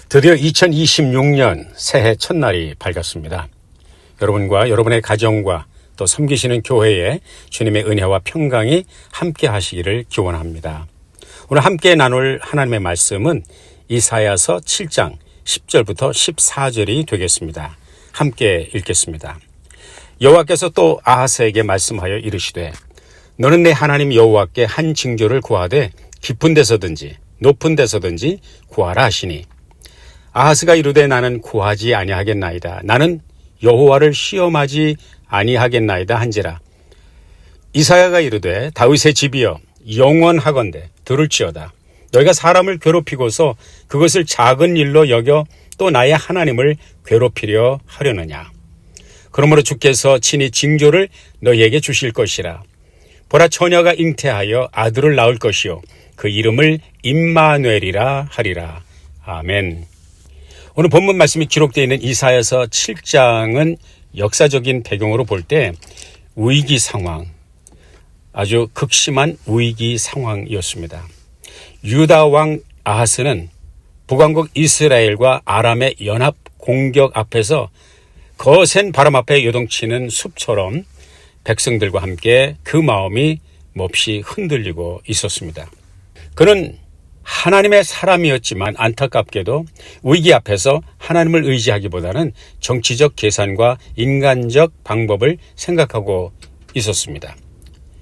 드디어 2026년 새해 첫날이 밝았습니다. 여러분과 여러분의 가정과 또 섬기시는 교회에 주님의 은혜와 평강이 함께 하시기를 기원합니다. 오늘 함께 나눌 하나님의 말씀은 이사야서 7장 10절부터 14절이 되겠습니다. 함께 읽겠습니다. 여호와께서 또 아하스에게 말씀하여 이르시되 너는 내 하나님 여호와께 한 징조를 구하되 깊은 데서든지 높은 데서든지 구하라 하시니 아하스가 이르되 나는 구하지 아니하겠나이다. 나는 여호와를 시험하지 아니하겠나이다 한지라. 이사야가 이르되 다윗의 집이여 영원하건대 들을지어다. 너희가 사람을 괴롭히고서 그것을 작은 일로 여겨 또 나의 하나님을 괴롭히려 하려느냐. 그러므로 주께서 친히 징조를 너희에게 주실 것이라. 보라 처녀가 잉태하여 아들을 낳을 것이요 그 이름을 임마누엘이라 하리라. 아멘. 오늘 본문 말씀이 기록되어 있는 이사야서 7장은 역사적인 배경으로 볼 때 위기 상황, 아주 극심한 위기 상황이었습니다. 유다 왕 아하스는 북왕국 이스라엘과 아람의 연합 공격 앞에서 거센 바람 앞에 요동치는 숲처럼 백성들과 함께 그 마음이 몹시 흔들리고 있었습니다. 그는 하나님의 사람이었지만 안타깝게도 위기 앞에서 하나님을 의지하기보다는 정치적 계산과 인간적 방법을 생각하고 있었습니다.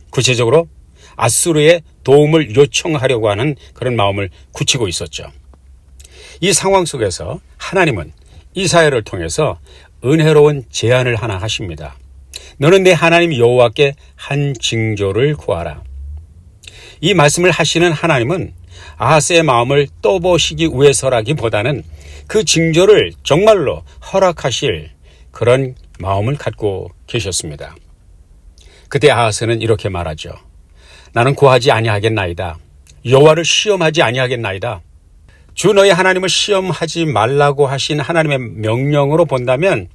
구체적으로 아수르의 도움을 요청하려고 하는 그런 마음을 굳히고 있었죠. 이 상황 속에서 하나님은 이사야를 통해서 은혜로운 제안을 하나 하십니다. 너는 내 하나님 여호와께 한 징조를 구하라. 이 말씀을 하시는 하나님은 아하스의 마음을 떠보시기 위해서라기보다는 그 징조를 정말로 허락하실 그런 마음을 갖고 계셨습니다. 그때 아하스는 이렇게 말하죠. 나는 구하지 아니하겠나이다. 여호와를 시험하지 아니하겠나이다. 주 너희 하나님을 시험하지 말라고 하신 하나님의 명령으로 본다면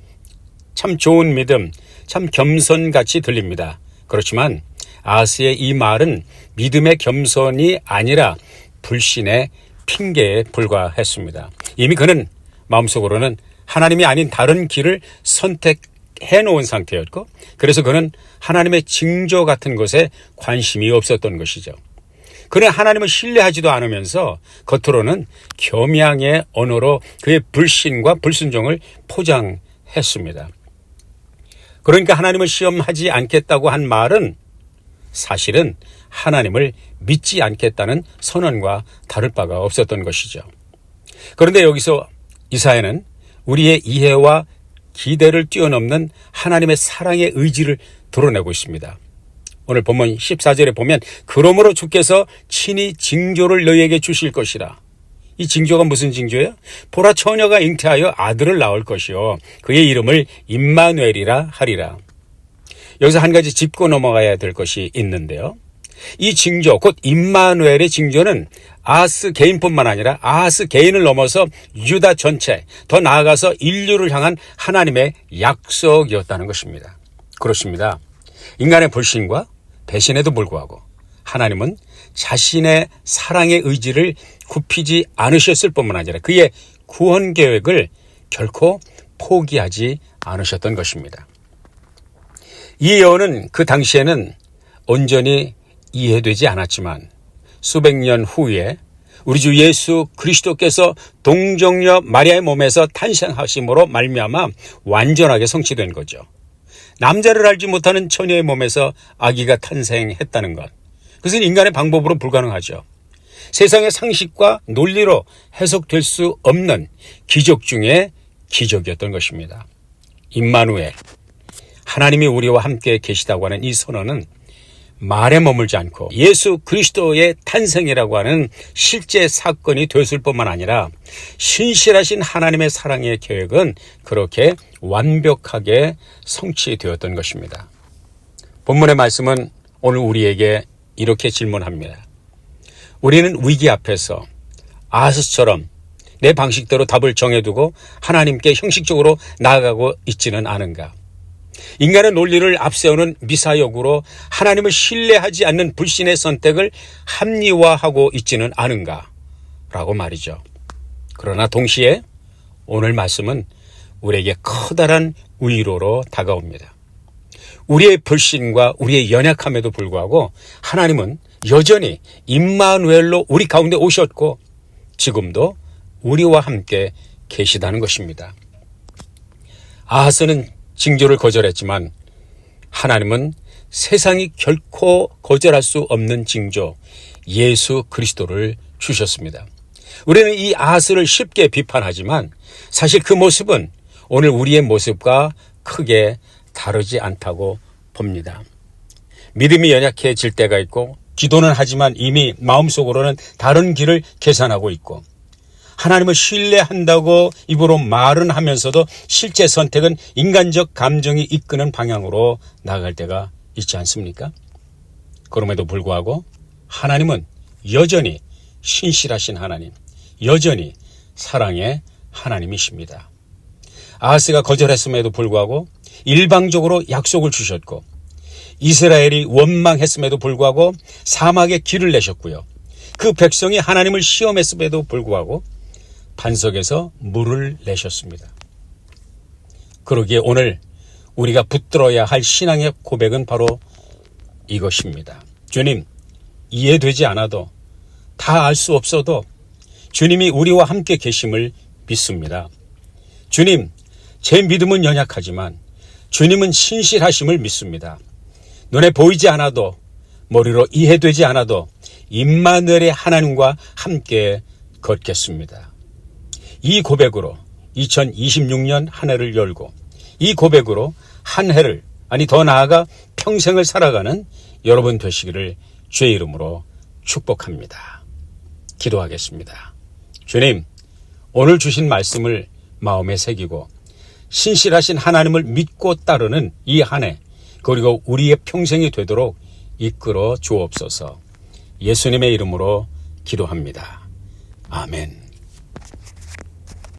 참 좋은 믿음, 참 겸손같이 들립니다. 그렇지만 아하스의 이 말은 믿음의 겸손이 아니라 불신의 핑계에 불과했습니다. 이미 그는 마음속으로는 하나님이 아닌 다른 길을 선택해 놓은 상태였고, 그래서 그는 하나님의 징조 같은 것에 관심이 없었던 것이죠. 그는 하나님을 신뢰하지도 않으면서 겉으로는 겸양의 언어로 그의 불신과 불순종을 포장했습니다. 그러니까 하나님을 시험하지 않겠다고 한 말은 사실은 하나님을 믿지 않겠다는 선언과 다를 바가 없었던 것이죠. 그런데 여기서 이사야는 우리의 이해와 기대를 뛰어넘는 하나님의 사랑의 의지를 드러내고 있습니다. 오늘 본문 14절에 보면 그러므로 주께서 친히 징조를 너희에게 주실 것이라. 이 징조가 무슨 징조예요? 보라 처녀가 잉태하여 아들을 낳을 것이요 그의 이름을 임마누엘이라 하리라. 여기서 한 가지 짚고 넘어가야 될 것이 있는데요. 이 징조, 곧 임마누엘의 징조는 아하스 개인뿐만 아니라 아하스 개인을 넘어서 유다 전체, 더 나아가서 인류를 향한 하나님의 약속이었다는 것입니다. 그렇습니다. 인간의 불신과 배신에도 불구하고 하나님은 자신의 사랑의 의지를 굽히지 않으셨을 뿐만 아니라 그의 구원 계획을 결코 포기하지 않으셨던 것입니다. 이 예언은 그 당시에는 온전히 이해되지 않았지만 수백 년 후에 우리 주 예수 그리스도께서 동정녀 마리아의 몸에서 탄생하심으로 말미암아 완전하게 성취된 거죠. 남자를 알지 못하는 처녀의 몸에서 아기가 탄생했다는 것. 그것은 인간의 방법으로 불가능하죠. 세상의 상식과 논리로 해석될 수 없는 기적 중에 기적이었던 것입니다. 임마누엘, 하나님이 우리와 함께 계시다고 하는 이 선언은 말에 머물지 않고 예수 그리스도의 탄생이라고 하는 실제 사건이 되었을 뿐만 아니라 신실하신 하나님의 사랑의 계획은 그렇게 완벽하게 성취되었던 것입니다. 본문의 말씀은 오늘 우리에게 이렇게 질문합니다. 우리는 위기 앞에서 아하스처럼 내 방식대로 답을 정해두고 하나님께 형식적으로 나아가고 있지는 않은가? 인간의 논리를 앞세우는 미사역으로 하나님을 신뢰하지 않는 불신의 선택을 합리화하고 있지는 않은가? 라고 말이죠. 그러나 동시에 오늘 말씀은 우리에게 커다란 위로로 다가옵니다. 우리의 불신과 우리의 연약함에도 불구하고 하나님은 여전히 임마누엘로 우리 가운데 오셨고 지금도 우리와 함께 계시다는 것입니다. 아하스는 징조를 거절했지만 하나님은 세상이 결코 거절할 수 없는 징조 예수 그리스도를 주셨습니다. 우리는 이 아하스를 쉽게 비판하지만 사실 그 모습은 오늘 우리의 모습과 크게 다르지 않다고 봅니다. 믿음이 연약해질 때가 있고 기도는 하지만 이미 마음속으로는 다른 길을 계산하고 있고 하나님을 신뢰한다고 입으로 말은 하면서도 실제 선택은 인간적 감정이 이끄는 방향으로 나아갈 때가 있지 않습니까? 그럼에도 불구하고 하나님은 여전히 신실하신 하나님, 여전히 사랑의 하나님이십니다. 아하스가 거절했음에도 불구하고 일방적으로 약속을 주셨고 이스라엘이 원망했음에도 불구하고 사막에 길을 내셨고요. 그 백성이 하나님을 시험했음에도 불구하고 반석에서 물을 내셨습니다. 그러기에 오늘 우리가 붙들어야 할 신앙의 고백은 바로 이것입니다. 주님, 이해되지 않아도 다 알 수 없어도 주님이 우리와 함께 계심을 믿습니다. 주님, 제 믿음은 연약하지만 주님은 신실하심을 믿습니다. 눈에 보이지 않아도 머리로 이해되지 않아도 임마누엘의 하나님과 함께 걷겠습니다. 이 고백으로 2026년 한 해를 열고 이 고백으로 한 해를 아니 더 나아가 평생을 살아가는 여러분 되시기를 주의 이름으로 축복합니다. 기도하겠습니다. 주님, 오늘 주신 말씀을 마음에 새기고 신실하신 하나님을 믿고 따르는 이 한 해 그리고 우리의 평생이 되도록 이끌어 주옵소서. 예수님의 이름으로 기도합니다. 아멘.